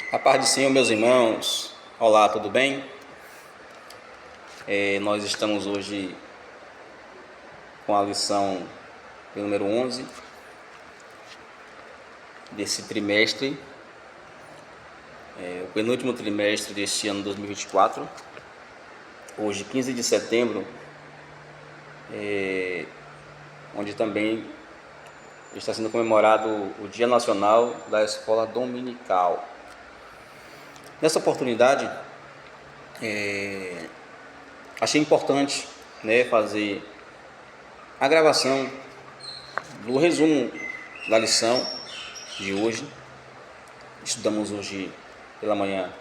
A paz do Senhor, meus irmãos. Olá, tudo bem? Nós estamos hoje com a lição número 11 desse trimestre, o penúltimo trimestre deste ano 2024. Hoje, 15 de setembro, onde também está sendo comemorado o Dia Nacional da Escola Dominical. Nessa oportunidade, achei importante, fazer a gravação do resumo da lição de hoje. Estudamos hoje pela manhã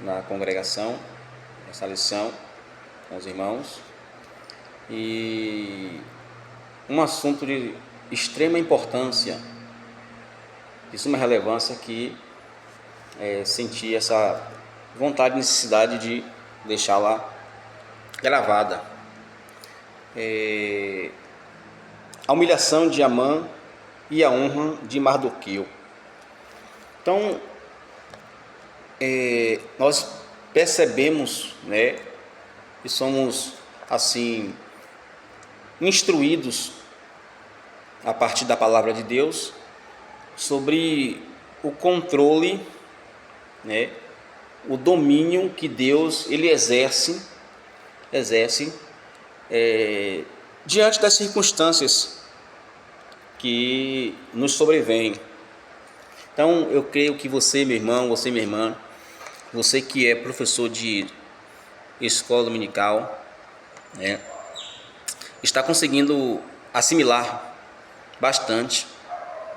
na congregação essa lição com os irmãos, e um assunto de extrema importância, de suma relevância, que senti essa vontade e necessidade de deixá-la gravada. A humilhação de Amã e a honra de Mardoqueu. Então, nós percebemos, e somos assim instruídos a partir da palavra de Deus sobre o controle, o domínio que Deus ele exerce diante das circunstâncias que nos sobrevêm. Então, eu creio que você, meu irmão, você, minha irmã, você que é professor de escola dominical, está conseguindo assimilar bastante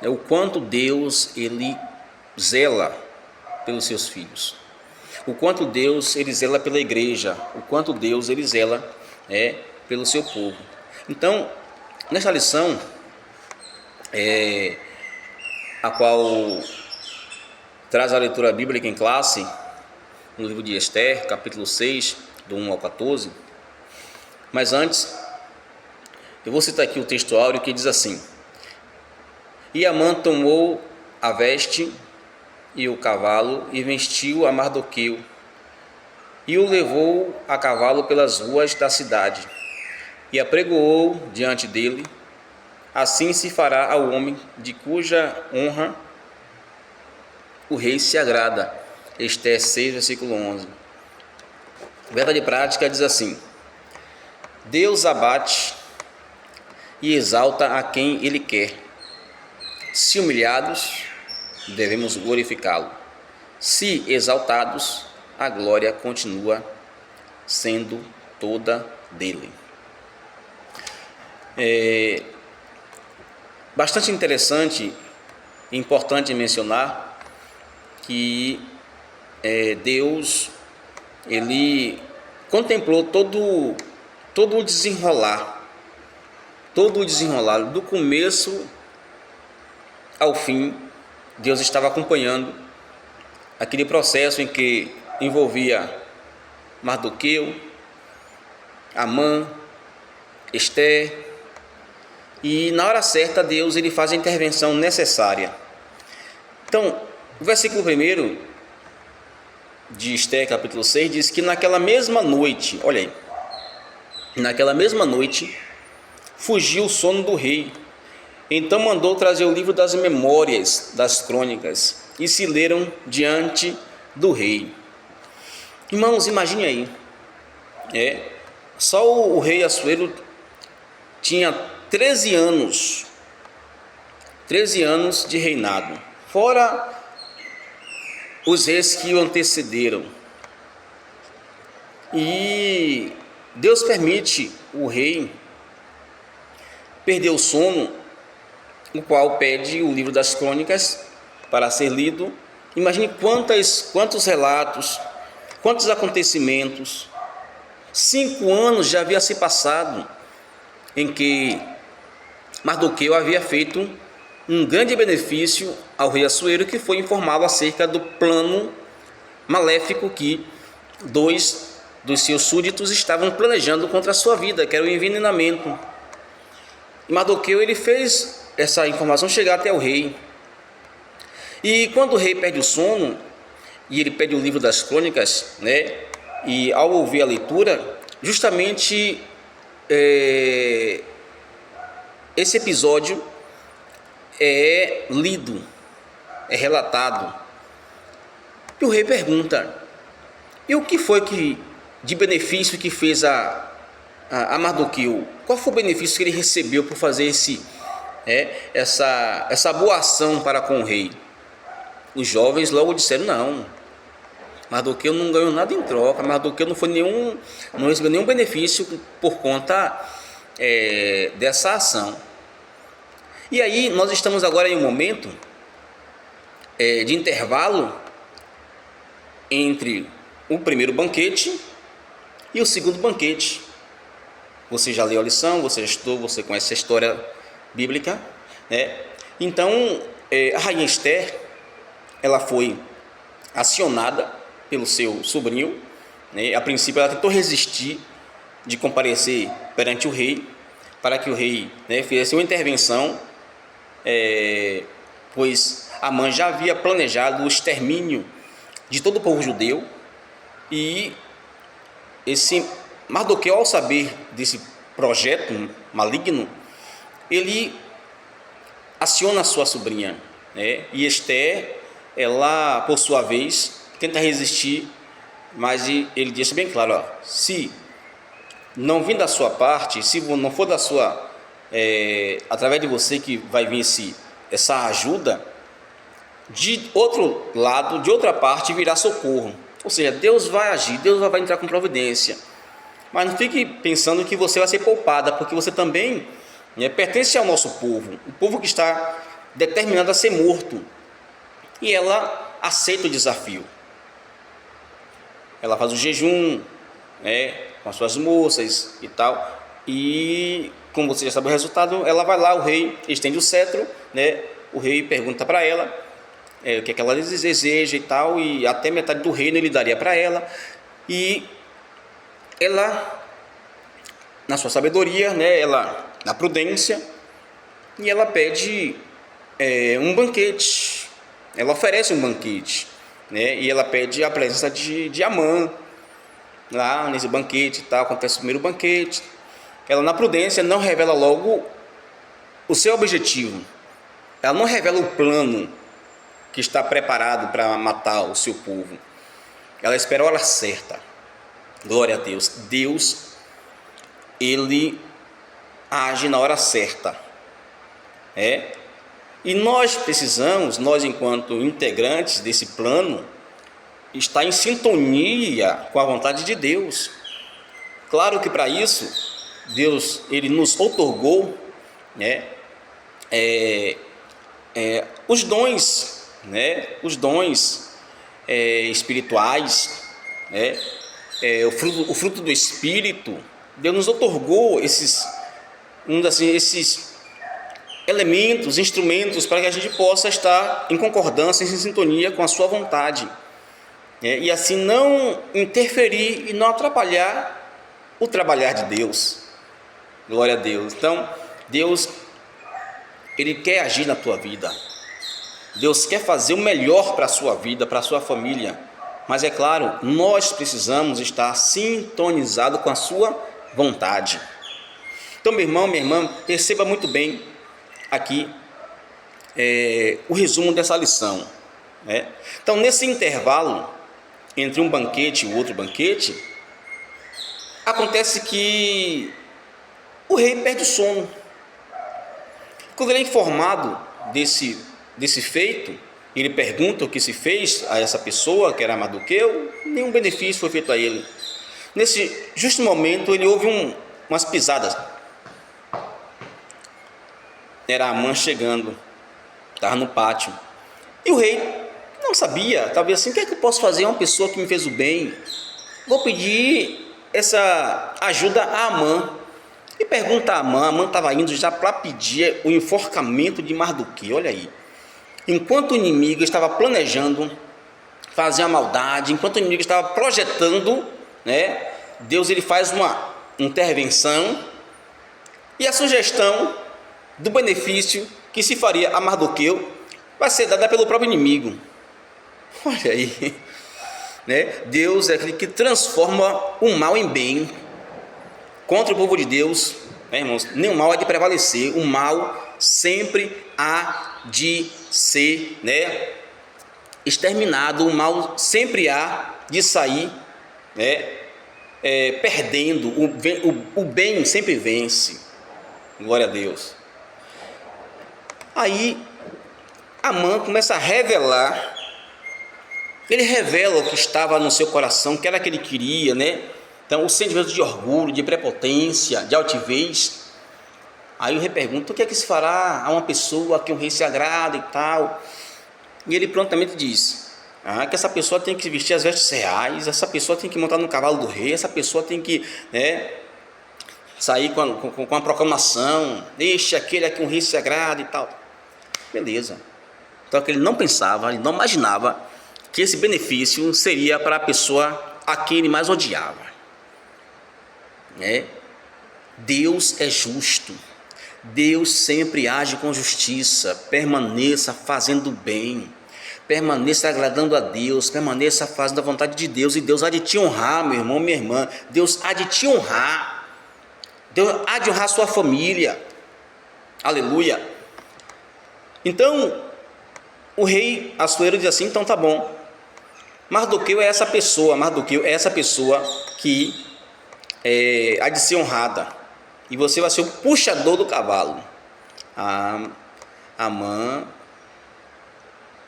o quanto Deus ele zela pelos seus filhos, o quanto Deus ele zela pela igreja, o quanto Deus ele zela pelo seu povo. Então, nesta lição, a qual traz a leitura bíblica em classe, no livro de Esther, capítulo 6, do 1 ao 14. Mas antes, eu vou citar aqui o texto áureo que diz assim: E Amã tomou a veste e o cavalo e vestiu a Mardoqueu e o levou a cavalo pelas ruas da cidade e apregoou diante dele: Assim se fará ao homem de cuja honra o rei se agrada. Esther 6, versículo 11. Verdade prática diz assim: Deus abate e exalta a quem ele quer. Se humilhados, devemos glorificá-lo. Se exaltados, a glória continua sendo toda dele. Bastante interessante e importante mencionar que Deus ele contemplou todo o desenrolar do começo ao fim. Deus estava acompanhando aquele processo em que envolvia Mardoqueu, Amã, Esther, e na hora certa Deus ele faz a intervenção necessária. Então, o versículo 1 de Esther, capítulo 6, diz que naquela mesma noite, olha aí, naquela mesma noite fugiu o sono do rei. Então mandou trazer o livro das memórias das crônicas e se leram diante do rei. Irmãos, imagine aí, só o rei Assuero tinha 13 anos de reinado, fora os reis que o antecederam. E Deus permite o rei perder o sono, o qual pede o livro das crônicas para ser lido. Imagine quantos relatos, quantos acontecimentos. 5 anos já havia se passado em que Mardoqueu havia feito um grande benefício ao rei Assuero, que foi informá-lo acerca do plano maléfico que 2 dos seus súditos estavam planejando contra a sua vida, que era o envenenamento. E Mardoqueu ele fez essa informação chegar até o rei. E quando o rei perde o sono, e ele pede o livro das crônicas, né? E ao ouvir a leitura, justamente esse episódio é lido, é relatado. E o rei pergunta: e o que foi de benefício que fez a Mardoqueu? Qual foi o benefício que ele recebeu por fazer essa boa ação para com o rei? Os jovens logo disseram: não, Mardoqueu não ganhou nada em troca, Mardoqueu não recebeu nenhum benefício por conta dessa ação. E aí nós estamos agora em um momento de intervalo entre o primeiro banquete e o segundo banquete. Você já leu a lição, você já estudou, você conhece a história bíblica, né? Então, a rainha Esther, ela foi acionada pelo seu sobrinho, né? A princípio ela tentou resistir de comparecer perante o rei, para que o rei, né, fizesse uma intervenção, pois Amã já havia planejado o extermínio de todo o povo judeu. E esse Mardoqueu, ao saber desse projeto maligno, ele aciona a sua sobrinha, né? E Esther, ela, por sua vez, tenta resistir, mas ele deixa bem claro: ó, se não vir da sua parte, se não for da sua, através de você que vai vir essa ajuda, de outro lado, de outra parte, virá socorro. Ou seja, Deus vai agir, Deus vai entrar com providência. Mas não fique pensando que você vai ser poupada, porque você também pertence ao nosso povo, o povo que está determinado a ser morto. E ela aceita o desafio. Ela faz o jejum, com as suas moças e tal. E, como você já sabe o resultado, ela vai lá, o rei estende o cetro, né? O rei pergunta para ela o que é que ela deseja e tal, e até metade do reino ele daria para ela. E ela, na sua sabedoria, né, ela, na prudência, e ela pede um banquete. Ela oferece um banquete, né, e ela pede a presença de Amã lá nesse banquete e tal. Acontece o primeiro banquete. Ela, na prudência, não revela logo o seu objetivo. Ela não revela o plano que está preparado para matar o seu povo. Ela espera a hora certa. Glória a Deus. Deus, ele age na hora certa. E nós precisamos, nós enquanto integrantes desse plano, estar em sintonia com a vontade de Deus. Claro que para isso, Deus, ele nos outorgou, os dons, os dons espirituais, o fruto do Espírito. Deus nos outorgou esses elementos, instrumentos, para que a gente possa estar em concordância, em sintonia com a sua vontade, e assim não interferir e não atrapalhar o trabalhar de Deus. Glória a Deus. Então, Deus, ele quer agir na tua vida. Deus quer fazer o melhor para a sua vida, para a sua família. Mas é claro, nós precisamos estar sintonizados com a sua vontade. Então, meu irmão, minha irmã, perceba muito bem aqui o resumo dessa lição. Então, nesse intervalo entre um banquete e o outro banquete, acontece que o rei perde o sono. Quando ele é informado desse feito, ele pergunta o que se fez a essa pessoa, que era Mardoqueu. Nenhum benefício foi feito a ele. Nesse justo momento, ele ouve umas pisadas. Era Amã chegando, estava no pátio. E o rei não sabia, talvez assim: o que é que eu posso fazer a uma pessoa que me fez o bem? Vou pedir essa ajuda a Amã. E pergunta a Amã. Amã estava indo já para pedir o enforcamento de Mardoqueu. Olha aí. Enquanto o inimigo estava planejando fazer a maldade, enquanto o inimigo estava projetando, Deus, ele faz uma intervenção, e a sugestão do benefício que se faria a Mardoqueu vai ser dada pelo próprio inimigo. Olha aí, né? Deus é aquele que transforma o mal em bem. Contra o povo de Deus, né, irmãos, nenhum mal há de prevalecer, o mal sempre há de ser, né, exterminado, o mal sempre há de sair, né, perdendo, o bem sempre vence, glória a Deus. Aí Amã começa a revelar, ele revela o que estava no seu coração, o que era que ele queria, né? Então, o sentimento de orgulho, de prepotência, de altivez. Aí o rei pergunta: o que é que se fará a uma pessoa a quem o rei se agrada e tal? E ele prontamente diz: que essa pessoa tem que vestir as vestes reais, essa pessoa tem que montar no cavalo do rei, essa pessoa tem que, né, sair com a proclamação: deixe aquele a quem o rei se agrada e tal. Beleza. Então, que ele não pensava, ele não imaginava que esse benefício seria para a pessoa a quem ele mais odiava, né? Deus é justo, Deus sempre age com justiça. Permaneça fazendo bem, permaneça agradando a Deus, permaneça fazendo a vontade de Deus, e Deus há de te honrar, meu irmão, minha irmã. Deus há de te honrar, Deus há de honrar a sua família, aleluia. Então o rei Assuero diz assim: então tá bom, Mardoqueu é essa pessoa, que há de ser honrada, e você vai ser o puxador do cavalo. Amã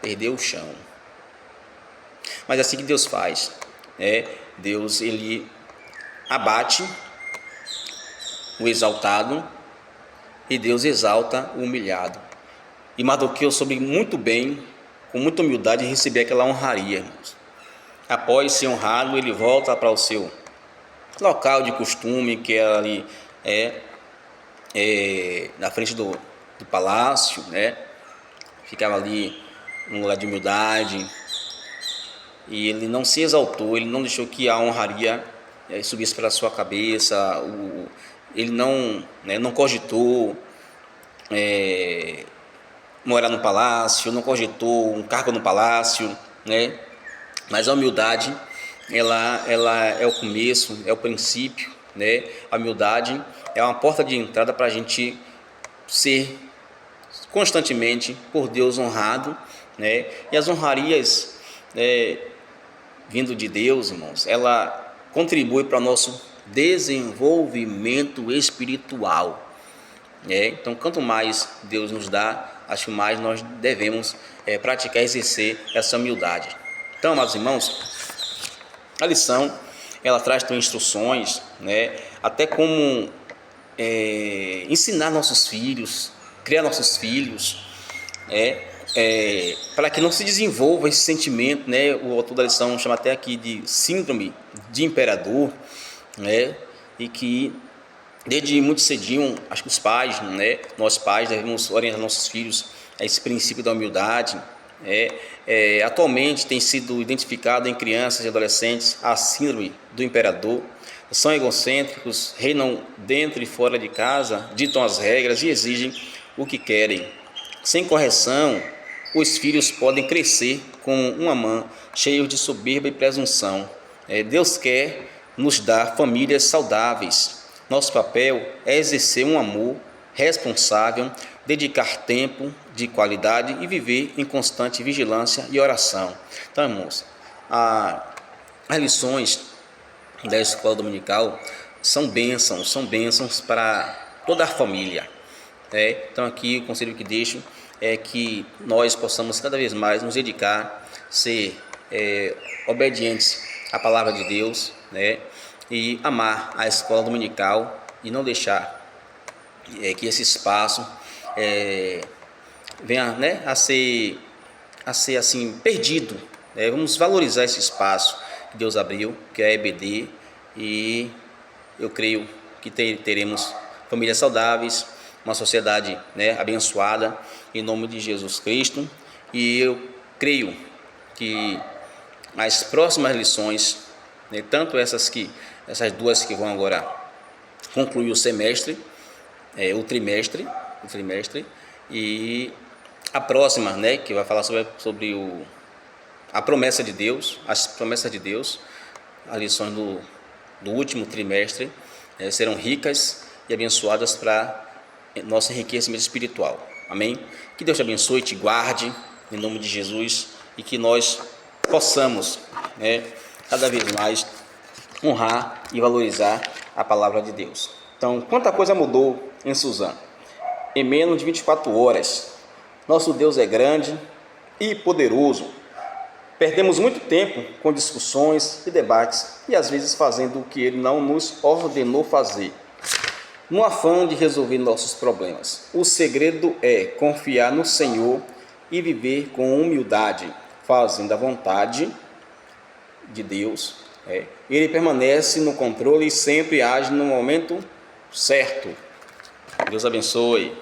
perdeu o chão. Mas é assim que Deus faz, né? Deus, ele abate o exaltado e Deus exalta o humilhado. E Mardoqueu soube muito bem, com muita humildade, receber aquela honraria, irmãos. Após ser honrado, ele volta para o seu local de costume, que era ali na frente do palácio, né? Ficava ali num lugar de humildade, e ele não se exaltou, ele não deixou que a honraria subisse para a sua cabeça, ele não, né, não cogitou morar no palácio, não cogitou um cargo no palácio, né? Mas a humildade, ela é o começo, é o princípio, né? A humildade é uma porta de entrada para a gente ser constantemente por Deus honrado, né? E as honrarias, vindo de Deus, irmãos, ela contribui para o nosso desenvolvimento espiritual, né? Então, quanto mais Deus nos dá, acho que mais nós devemos praticar, exercer essa humildade. Então, amados irmãos, a lição, ela traz também instruções, né? Até como ensinar nossos filhos, criar nossos filhos, para que não se desenvolva esse sentimento, né? O autor da lição chama até aqui de síndrome de imperador, né? E que desde muito cedinho, acho que os pais, né? Nós pais devemos orientar nossos filhos a esse princípio da humildade. Atualmente tem sido identificado em crianças e adolescentes a síndrome do imperador. São egocêntricos, reinam dentro e fora de casa, ditam as regras e exigem o que querem. Sem correção, os filhos podem crescer como uma mãe, cheios de soberba e presunção. Deus quer nos dar famílias saudáveis. Nosso papel é exercer um amor responsável, dedicar tempo de qualidade e viver em constante vigilância e oração. Então, irmãos, as lições da escola dominical são bênçãos para toda a família. Então, aqui o conselho que deixo é que nós possamos cada vez mais nos dedicar, ser obedientes à palavra de Deus, né? E amar a escola dominical e não deixar que esse espaço venha, né, a ser assim perdido. Vamos valorizar esse espaço que Deus abriu, que é a EBD, e eu creio que teremos famílias saudáveis, uma sociedade, né, abençoada, em nome de Jesus Cristo. E eu creio que as próximas lições, né, tanto essas duas que vão agora concluir o semestre, o trimestre, e a próxima, né, que vai falar sobre a promessa de Deus, as promessas de Deus, as lições do último trimestre serão ricas e abençoadas para nosso enriquecimento espiritual. Amém? Que Deus te abençoe e te guarde, em nome de Jesus, e que nós possamos, cada vez mais honrar e valorizar a palavra de Deus. Então, quanta coisa mudou em Suzano em menos de 24 horas. Nosso Deus é grande e poderoso. Perdemos muito tempo com discussões e debates e às vezes fazendo o que Ele não nos ordenou fazer, no afã de resolver nossos problemas. O segredo é confiar no Senhor e viver com humildade, fazendo a vontade de Deus. Ele permanece no controle e sempre age no momento certo. Deus abençoe.